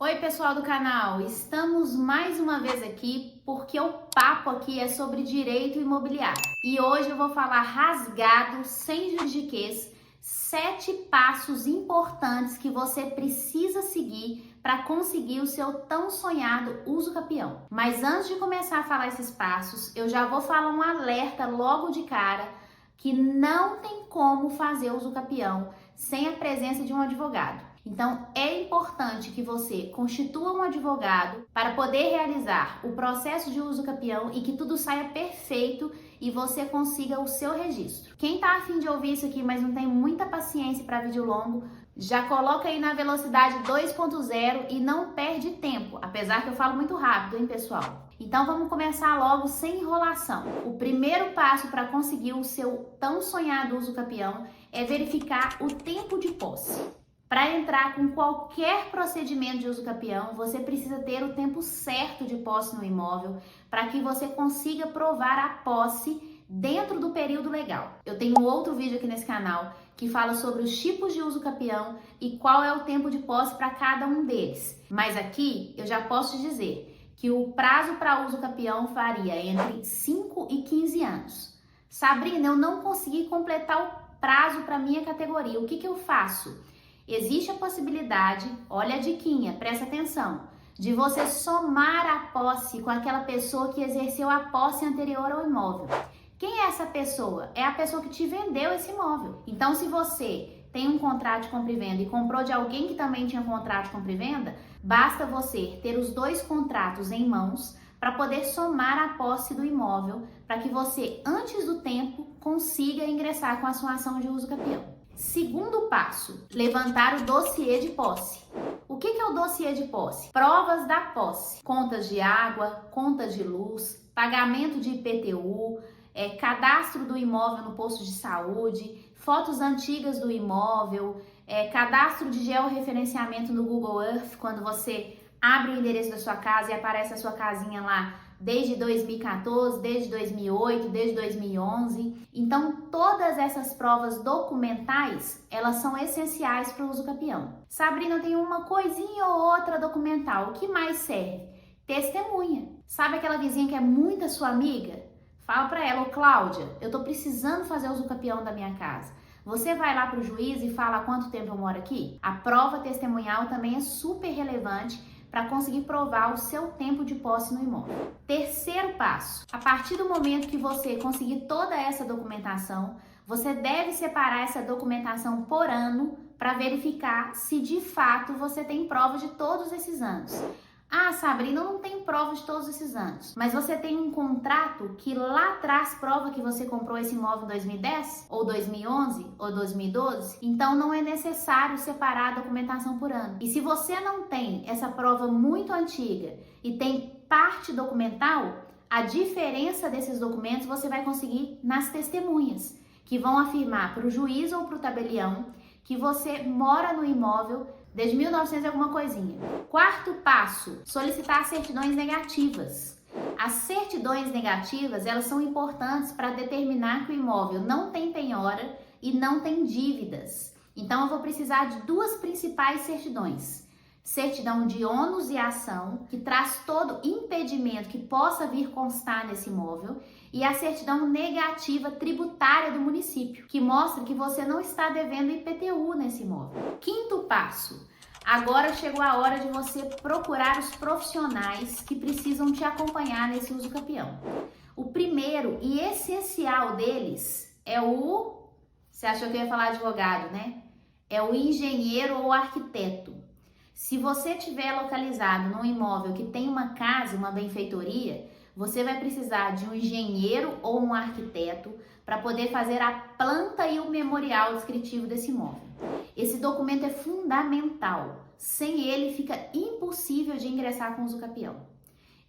Oi, pessoal do canal, estamos mais uma vez aqui porque o papo aqui é sobre direito imobiliário. E hoje eu vou falar rasgado, sem juridiquês, 7 passos importantes que você precisa seguir para conseguir o seu tão sonhado uso capião. Mas antes de começar a falar esses passos, eu já vou falar um alerta logo de cara que não tem como fazer uso capião sem a presença de um advogado. Então, é importante que você constitua um advogado para poder realizar o processo de uso capião e que tudo saia perfeito e você consiga o seu registro. Quem tá afim de ouvir isso aqui, mas não tem muita paciência para vídeo longo, já coloca aí na velocidade 2.0 e não perde tempo, apesar que eu falo muito rápido, hein, pessoal? Então vamos começar logo sem enrolação. O primeiro passo para conseguir o seu tão sonhado uso capião é verificar o tempo de posse. Para entrar com qualquer procedimento de uso capião, você precisa ter o tempo certo de posse no imóvel para que você consiga provar a posse dentro do período legal. Eu tenho outro vídeo aqui nesse canal que fala sobre os tipos de uso capião e qual é o tempo de posse para cada um deles. Mas aqui eu já posso te dizer que o prazo para uso capião varia entre 5 e 15 anos. Sabrina, eu não consegui completar o prazo para minha categoria. O que eu faço? Existe a possibilidade, olha a diquinha, presta atenção, de você somar a posse com aquela pessoa que exerceu a posse anterior ao imóvel. Quem é essa pessoa? É a pessoa que te vendeu esse imóvel. Então, se você tem um contrato de compra e venda e comprou de alguém que também tinha contrato de compra e venda, basta você ter os dois contratos em mãos para poder somar a posse do imóvel, para que você, antes do tempo, consiga ingressar com a sua ação de uso capião. Segundo passo, levantar o dossiê de posse. O que é o dossiê de posse? Provas da posse, contas de água, contas de luz, pagamento de IPTU, cadastro do imóvel no posto de saúde, fotos antigas do imóvel, cadastro de georreferenciamento no Google Earth, quando você abre o endereço da sua casa e aparece a sua casinha lá desde 2014, desde 2008, desde 2011. Então, todas essas provas documentais, elas são essenciais para o uso capião. Sabrina, tem uma coisinha ou outra documental. O que mais serve? Testemunha. Sabe aquela vizinha que é muito sua amiga? Fala para ela, ô Cláudia, eu tô precisando fazer uso capião da minha casa. Você vai lá para o juiz e fala há quanto tempo eu moro aqui? A prova testemunhal também é super relevante para conseguir provar o seu tempo de posse no imóvel. Terceiro passo, a partir do momento que você conseguir toda essa documentação, você deve separar essa documentação por ano para verificar se de fato você tem prova de todos esses anos. Ah, Sabrina, eu não tenho prova de todos esses anos. Mas você tem um contrato que lá atrás prova que você comprou esse imóvel em 2010, ou 2011, ou 2012? Então não é necessário separar a documentação por ano. E se você não tem essa prova muito antiga e tem parte documental, a diferença desses documentos você vai conseguir nas testemunhas, que vão afirmar para o juiz ou para o tabelião que você mora no imóvel desde 1900 e alguma coisinha. Quarto passo, solicitar certidões negativas. As certidões negativas, elas são importantes para determinar que o imóvel não tem penhora e não tem dívidas. Então eu vou precisar de duas principais certidões. Certidão de ônus e ação, que traz todo impedimento que possa vir constar nesse imóvel, e a certidão negativa tributária do município, que mostra que você não está devendo IPTU nesse imóvel. Quinto passo, agora chegou a hora de você procurar os profissionais que precisam te acompanhar nesse uso capião. O primeiro e essencial deles é o... Você achou que eu ia falar advogado, né? É o engenheiro ou arquiteto. Se você estiver localizado num imóvel que tem uma casa, uma benfeitoria, você vai precisar de um engenheiro ou um arquiteto para poder fazer a planta e o memorial descritivo desse imóvel. Esse documento é fundamental. Sem ele fica impossível de ingressar com uso capião.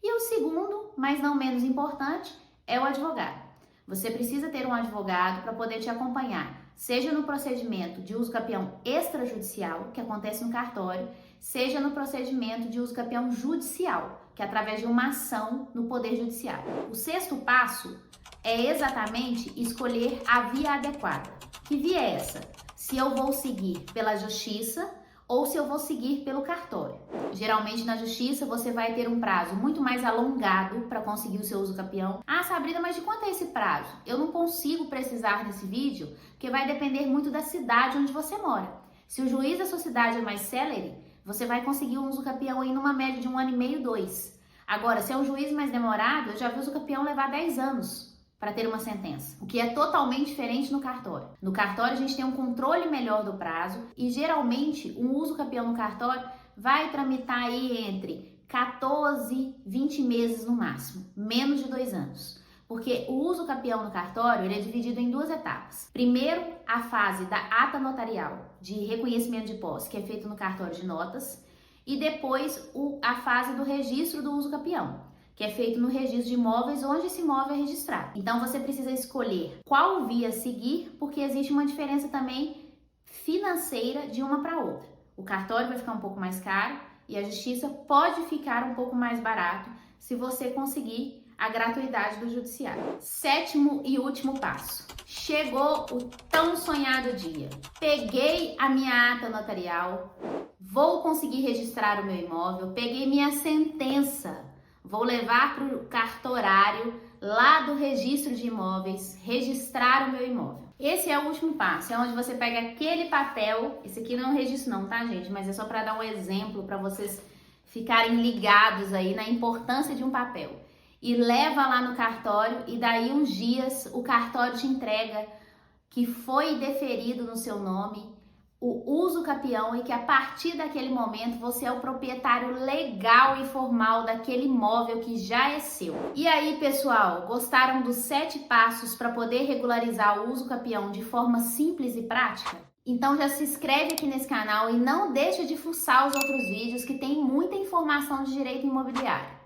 E o segundo, mas não menos importante, é o advogado. Você precisa ter um advogado para poder te acompanhar, seja no procedimento de uso capião extrajudicial, que acontece no cartório, seja no procedimento de uso capião judicial, que é através de uma ação no Poder Judiciário. O sexto passo é exatamente escolher a via adequada. Que via é essa? Se eu vou seguir pela justiça ou se eu vou seguir pelo cartório. Geralmente na justiça você vai ter um prazo muito mais alongado para conseguir o seu uso capião. Ah, Sabrina, mas de quanto é esse prazo? Eu não consigo precisar nesse vídeo, porque vai depender muito da cidade onde você mora. Se o juiz da sua cidade é mais célere, você vai conseguir o uso capião aí numa média de 1 ano e meio, 2. Agora, se é um juiz mais demorado, eu já vi o uso capião levar 10 anos para ter uma sentença, o que é totalmente diferente no cartório. No cartório a gente tem um controle melhor do prazo e geralmente um uso capião no cartório vai tramitar aí entre 14, 20 meses no máximo, menos de 2 anos. Porque o uso capião no cartório ele é dividido em 2 etapas. Primeiro, a fase da ata notarial de reconhecimento de posse, que é feito no cartório de notas, e depois a fase do registro do uso capião, que é feito no registro de imóveis onde esse imóvel é registrado. Então você precisa escolher qual via seguir, porque existe uma diferença também financeira de uma para outra. O cartório vai ficar um pouco mais caro e a justiça pode ficar um pouco mais barato se você conseguir a gratuidade do judiciário. 7º e último passo. Chegou o tão sonhado dia. Peguei a minha ata notarial, vou conseguir registrar o meu imóvel, peguei minha sentença, vou levar para o cartorário lá do registro de imóveis, registrar o meu imóvel. Esse é o último passo, é onde você pega aquele papel, esse aqui não é um registro não, tá gente? Mas é só para dar um exemplo, para vocês ficarem ligados aí na importância de um papel. E leva lá no cartório e daí uns dias o cartório te entrega que foi deferido no seu nome o uso capião e que a partir daquele momento você é o proprietário legal e formal daquele imóvel que já é seu. E aí, pessoal, gostaram dos 7 passos para poder regularizar o uso capião de forma simples e prática? Então já se inscreve aqui nesse canal e não deixa de fuçar os outros vídeos que tem muita informação de direito imobiliário.